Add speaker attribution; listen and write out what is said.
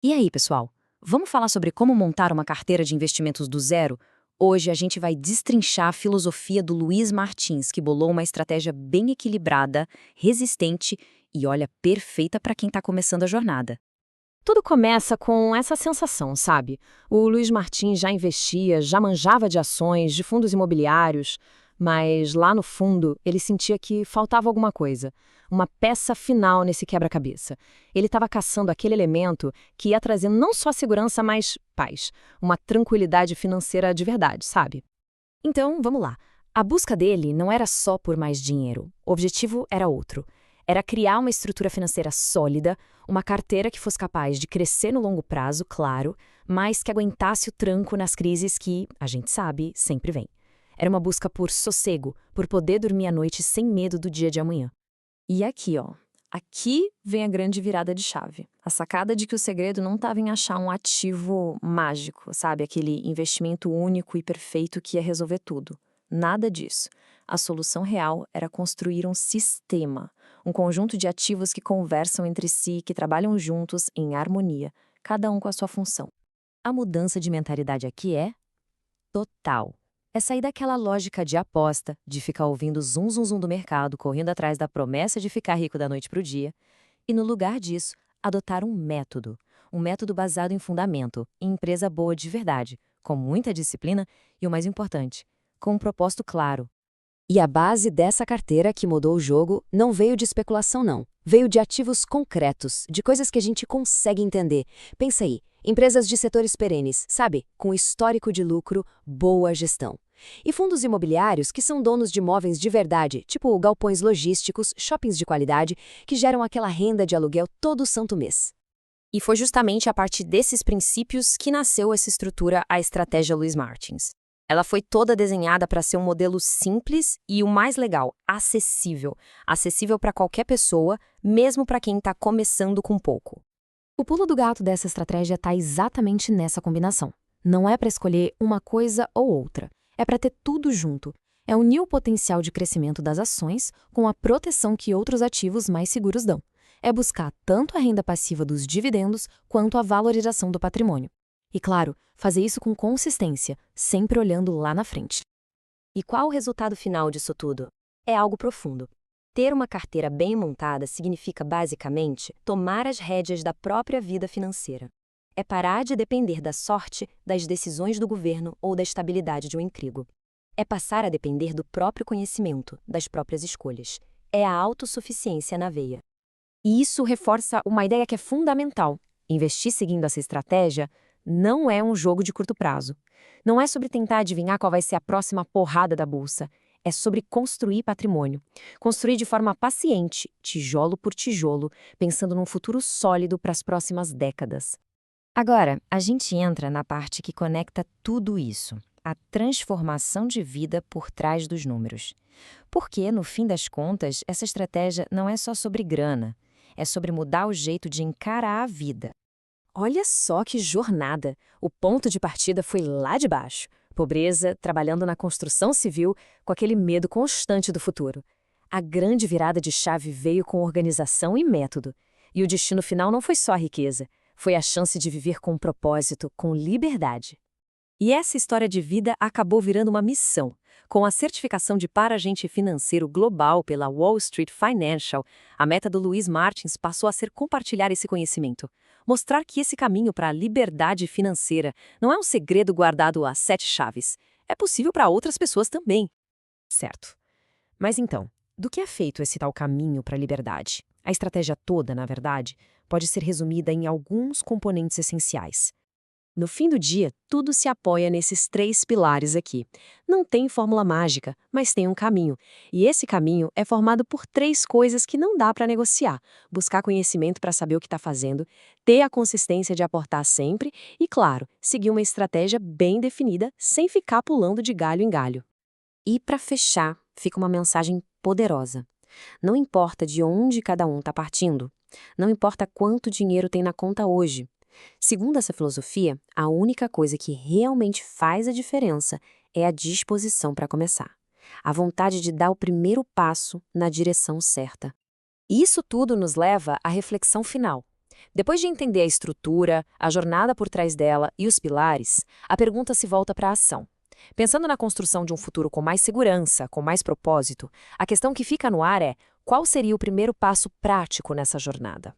Speaker 1: E aí, pessoal? Vamos falar sobre como montar uma carteira de investimentos do zero? Hoje a gente vai destrinchar a filosofia do Luiz Martins, que bolou uma estratégia bem equilibrada, resistente e, olha, perfeita para quem está começando a jornada.
Speaker 2: Tudo começa com essa sensação, sabe? O Luiz Martins já investia, já manjava de ações, de fundos imobiliários, mas lá no fundo ele sentia que faltava alguma coisa, uma peça final nesse quebra-cabeça. Ele estava caçando aquele elemento que ia trazer não só segurança, mas paz, uma tranquilidade financeira de verdade, sabe?
Speaker 1: Então, vamos lá. A busca dele não era só por mais dinheiro. O objetivo era outro. Era criar uma estrutura financeira sólida, uma carteira que fosse capaz de crescer no longo prazo, claro, mas que aguentasse o tranco nas crises que, a gente sabe, sempre vem. Era uma busca por sossego, por poder dormir à noite sem medo do dia de amanhã. E aqui, ó. Aqui vem a grande virada de chave. A sacada de que o segredo não estava em achar um ativo mágico, sabe? Aquele investimento único e perfeito que ia resolver tudo. Nada disso. A solução real era construir um sistema, um conjunto de ativos que conversam entre si, que trabalham juntos em harmonia, cada um com a sua função. A mudança de mentalidade aqui é total. É sair daquela lógica de aposta, de ficar ouvindo zum zum zum do mercado, correndo atrás da promessa de ficar rico da noite para o dia, e no lugar disso, adotar um método baseado em fundamento, em empresa boa de verdade, com muita disciplina e o mais importante, com um propósito claro. E a base dessa carteira que mudou o jogo não veio de especulação, não. Veio de ativos concretos, de coisas que a gente consegue entender. Pensa aí, empresas de setores perenes, sabe? Com histórico de lucro, boa gestão. E fundos imobiliários que são donos de imóveis de verdade, tipo galpões logísticos, shoppings de qualidade, que geram aquela renda de aluguel todo santo mês. E foi justamente a partir desses princípios que nasceu essa estrutura, a estratégia Luiz Martins. Ela foi toda desenhada para ser um modelo simples e, o mais legal, acessível. Acessível para qualquer pessoa, mesmo para quem está começando com pouco. O pulo do gato dessa estratégia está exatamente nessa combinação. Não é para escolher uma coisa ou outra. É para ter tudo junto. É unir o potencial de crescimento das ações com a proteção que outros ativos mais seguros dão. É buscar tanto a renda passiva dos dividendos quanto a valorização do patrimônio. E claro, fazer isso com consistência, sempre olhando lá na frente. E qual o resultado final disso tudo? É algo profundo. Ter uma carteira bem montada significa, basicamente, tomar as rédeas da própria vida financeira. É parar de depender da sorte, das decisões do governo ou da estabilidade de um emprego. É passar a depender do próprio conhecimento, das próprias escolhas. É a autossuficiência na veia. E isso reforça uma ideia que é fundamental. Investir seguindo essa estratégia não é um jogo de curto prazo. Não é sobre tentar adivinhar qual vai ser a próxima porrada da bolsa. É sobre construir patrimônio. Construir de forma paciente, tijolo por tijolo, pensando num futuro sólido para as próximas décadas. Agora, a gente entra na parte que conecta tudo isso, a transformação de vida por trás dos números. Porque, no fim das contas, essa estratégia não é só sobre grana, é sobre mudar o jeito de encarar a vida. Olha só que jornada! O ponto de partida foi lá de baixo. Pobreza, trabalhando na construção civil, com aquele medo constante do futuro. A grande virada de chave veio com organização e método. E o destino final não foi só a riqueza, foi a chance de viver com propósito, com liberdade. E essa história de vida acabou virando uma missão. Com a certificação de para-agente financeiro global pela Wall Street Financial, a meta do Luiz Martins passou a ser compartilhar esse conhecimento. Mostrar que esse caminho para a liberdade financeira não é um segredo guardado a 7 chaves. É possível para outras pessoas também. Certo. Mas então, do que é feito esse tal caminho para a liberdade? A estratégia toda, na verdade, pode ser resumida em alguns componentes essenciais. No fim do dia, tudo se apoia nesses 3 pilares aqui. Não tem fórmula mágica, mas tem um caminho. E esse caminho é formado por 3 coisas que não dá para negociar. Buscar conhecimento para saber o que está fazendo, ter a consistência de aportar sempre e, claro, seguir uma estratégia bem definida, sem ficar pulando de galho em galho. E para fechar, fica uma mensagem poderosa. Não importa de onde cada um está partindo, não importa quanto dinheiro tem na conta hoje. Segundo essa filosofia, a única coisa que realmente faz a diferença é a disposição para começar. A vontade de dar o primeiro passo na direção certa. E isso tudo nos leva à reflexão final. Depois de entender a estrutura, a jornada por trás dela e os pilares, a pergunta se volta para a ação. Pensando na construção de um futuro com mais segurança, com mais propósito, a questão que fica no ar é: qual seria o primeiro passo prático nessa jornada?